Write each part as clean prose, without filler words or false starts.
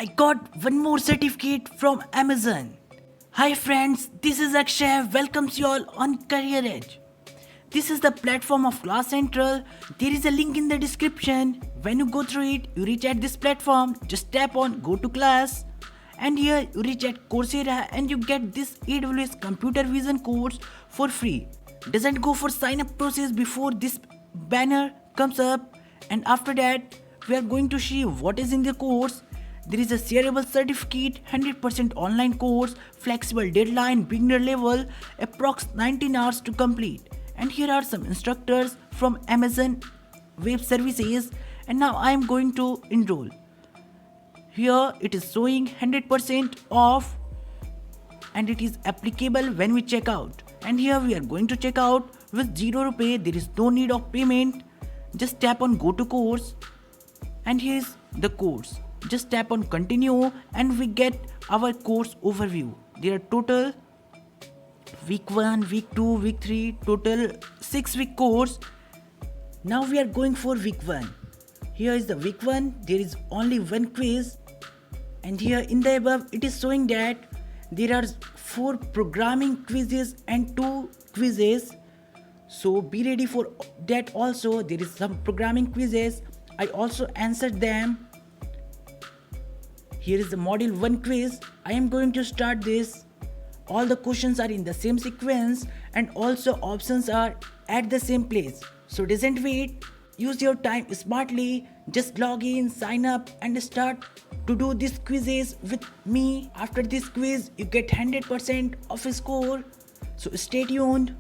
I got one more certificate from Amazon. Hi friends, this is Akshay. Welcomes you all on Career Edge. This is the platform of Class Central. There is a link in the description. When you go through it, you reach at this platform. Just tap on Go to Class. And here you reach at Coursera and you get this AWS Computer Vision course for free. Doesn't go for sign up process before this banner comes up. And after that, we are going to see what is in the course. There is a shareable certificate, 100% online course, flexible deadline, beginner level, approx 19 hours to complete. And here are some instructors from Amazon Web Services. And now I am going to enroll. Here it is showing 100% off and it is applicable when we check out. And here we are going to check out with 0 rupee. There is no need of payment. Just tap on Go to Course and here is the course. Just tap on Continue and we get our course overview. There are total week 1, week 2, week 3, total 6-week course. Now we are going for week 1. Here is the week 1. There is only one quiz. And here in the above it is showing that there are 4 programming quizzes and 2 quizzes. So be ready for that also. There is some programming quizzes. I also answered them. Here is the module 1 quiz. I am going to start this. All the questions are in the same sequence and also options are at the same place. So doesn't wait. Use your time smartly. Just log in, sign up and start to do these quizzes with me. After this quiz, you get 100% of a score. So stay tuned.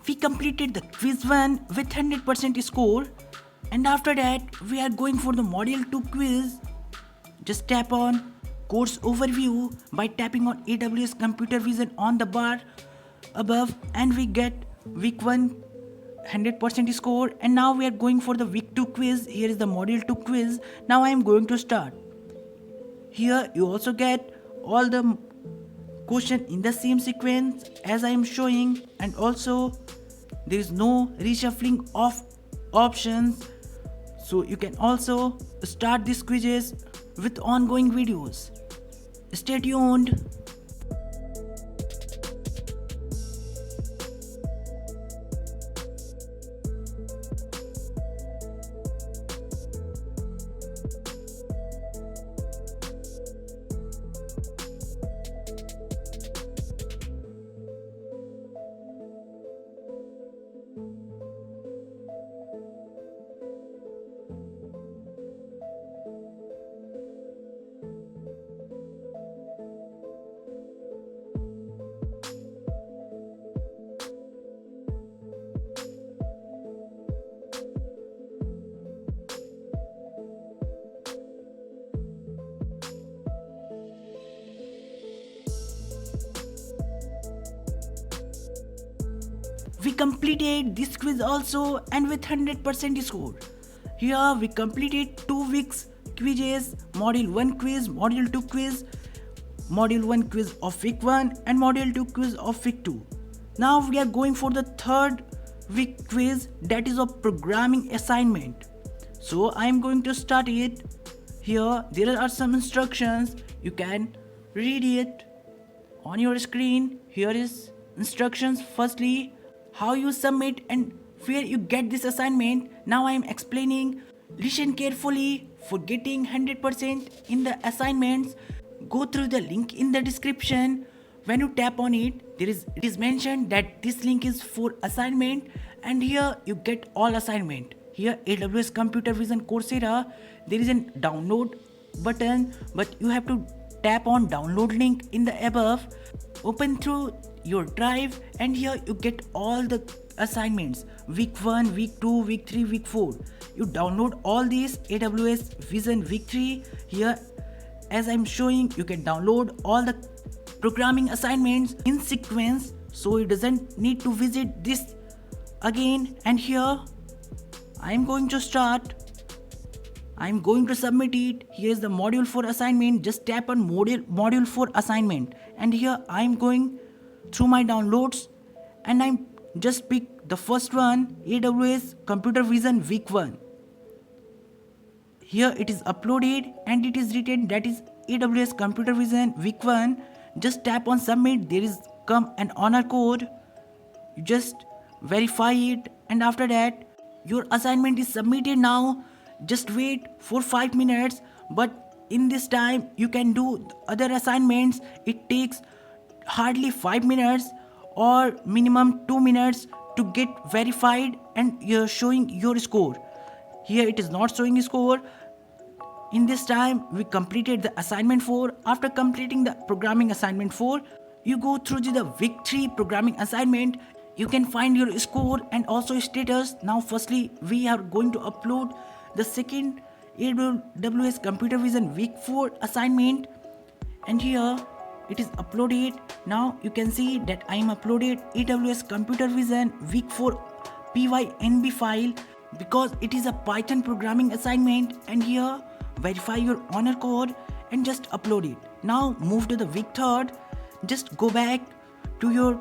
We completed the quiz 1 with 100% score and after that we are going for the module 2 quiz. Just tap on course overview by tapping on AWS Computer Vision on the bar above and we get week 1 100% score. And now we are going for the week 2 quiz. Here is the module 2 quiz. Now I am going to start. Here you also get all the question in the same sequence as I am showing and also there is no reshuffling of options. So you can also start these quizzes with ongoing videos. Stay tuned. We completed this quiz also and with 100% score. Here we completed 2 weeks quizzes, module 1 quiz, module 2 quiz, module 1 quiz of week 1 and module 2 quiz of week 2. Now we are going for the 3rd week quiz, that is of programming assignment. So I am going to start it. Here there are some instructions. You can read it on your screen. Here is instructions. Firstly, how you submit and where you get this assignment. Now I am explaining. Listen carefully for getting 100% in the assignments. Go through the link in the description. When you tap on it, it is mentioned that this link is for assignment, and here you get all assignment. Here AWS Computer Vision Coursera, there is a download button, but you have to tap on download link in the above, open through your drive, and here you get all the assignments, week 1, week 2, week 3, week 4. You download all these AWS Vision week 3. Here as I'm showing, you can download all the programming assignments in sequence, so you doesn't need to visit this again. And here I'm going to start. I'm going to submit it. Here is the module for assignment. Just tap on module for assignment, and here I'm going through my downloads, and I'm just pick the first one, AWS Computer Vision week 1. Here it is uploaded and it is written that is AWS Computer Vision week 1. Just tap on submit. There is come an honor code. You just verify it, and after that your assignment is submitted. Now just wait for 5 minutes, but in this time you can do other assignments. It takes hardly 5 minutes or minimum 2 minutes to get verified, and you're showing your score. Here it is not showing a score. In this time we completed the assignment 4. After completing the programming assignment 4, you go through the week 3 programming assignment. You can find your score and also status. Now firstly we are going to upload the second AWS Computer Vision week 4 assignment, and here it is uploaded. Now you can see that I am uploaded AWS Computer Vision week 4 PYNB file, because it is a Python programming assignment, and here verify your honor code and just upload it. Now move to the week 3. Just go back to your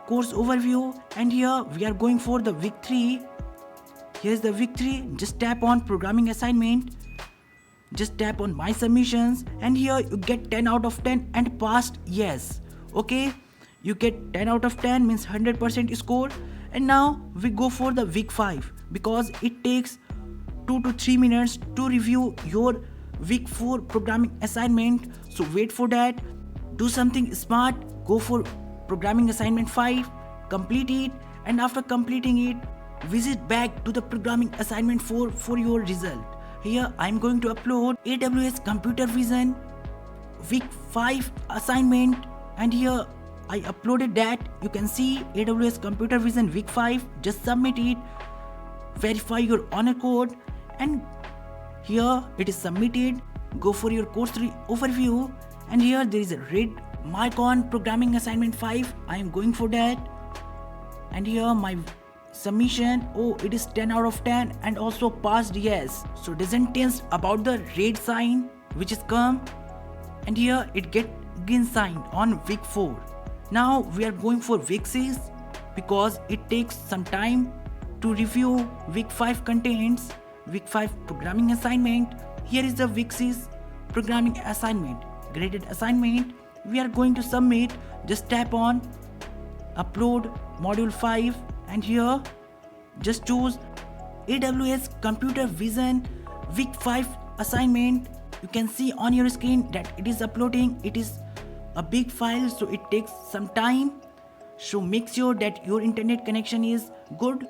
course overview, and here we are going for the week 3. Here's the week 3. Just tap on programming assignment. Just tap on my submissions, and here you get 10 out of 10 and passed. Yes, okay, you get 10 out of 10 means 100% score. And now we go for the week 5, because it takes 2 to 3 minutes to review your week 4 programming assignment. So wait for that. Do something smart. Go for programming assignment 5, complete it, and after completing it, visit back to the programming assignment 4 for your result. Here I am going to upload AWS Computer Vision week 5 assignment, and here I uploaded that. You can see AWS Computer Vision week 5. Just submit it, verify your honor code, and here it is submitted. Go for your course overview, and here there is a red mark on programming assignment 5. I am going for that, and here my submission, oh, it is 10 out of 10 and also passed. Yes, so doesn't tense about the red sign which is come, and here it get green sign on week 4. Now we are going for week 6, because it takes some time to review week 5 contents, week 5 programming assignment. Here is the week 6 programming assignment, graded assignment. We are going to submit. Just tap on upload module 5, and here just choose AWS Computer Vision week 5 assignment. You can see on your screen that it is uploading. It is a big file, so it takes some time. So make sure that your internet connection is good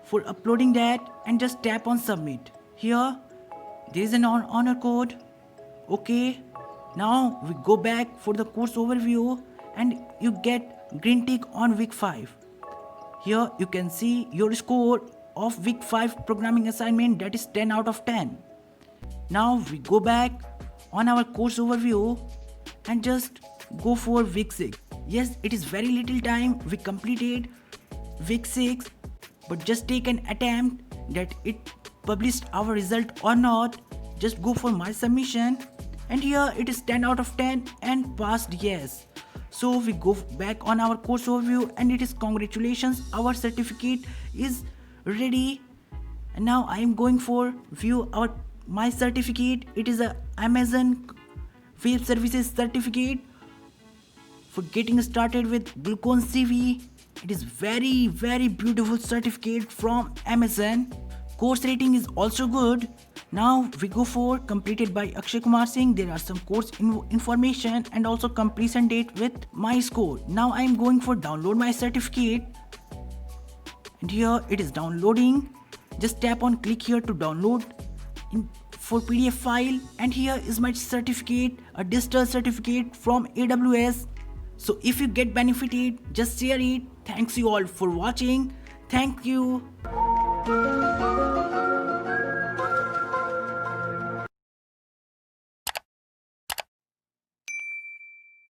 for uploading that, and just tap on submit. Here there is an honor code. Okay, now we go back for the course overview, and you get green tick on week 5. Here you can see your score of week 5 programming assignment, that is 10 out of 10. Now we go back on our course overview and just go for week 6. Yes, it is very little time. We completed week 6, but just take an attempt that it published our result or not. Just go for my submission, and here it is 10 out of 10 and passed. Yes, so we go back on our course overview, and it is congratulations, our certificate is ready. And now I am going for view my certificate. It is a Amazon Web Services certificate for getting started with Glucon CV. It is very beautiful certificate from Amazon. Course rating is also good. Now we go for completed by Akshay Kumar Singh. There are some course information and also completion date with my score. Now I am going for download my certificate, and here it is downloading. Just tap on click here to download for PDF file, and here is my certificate, a digital certificate from AWS. So if you get benefited, just share it. Thanks you all for watching. Thank you.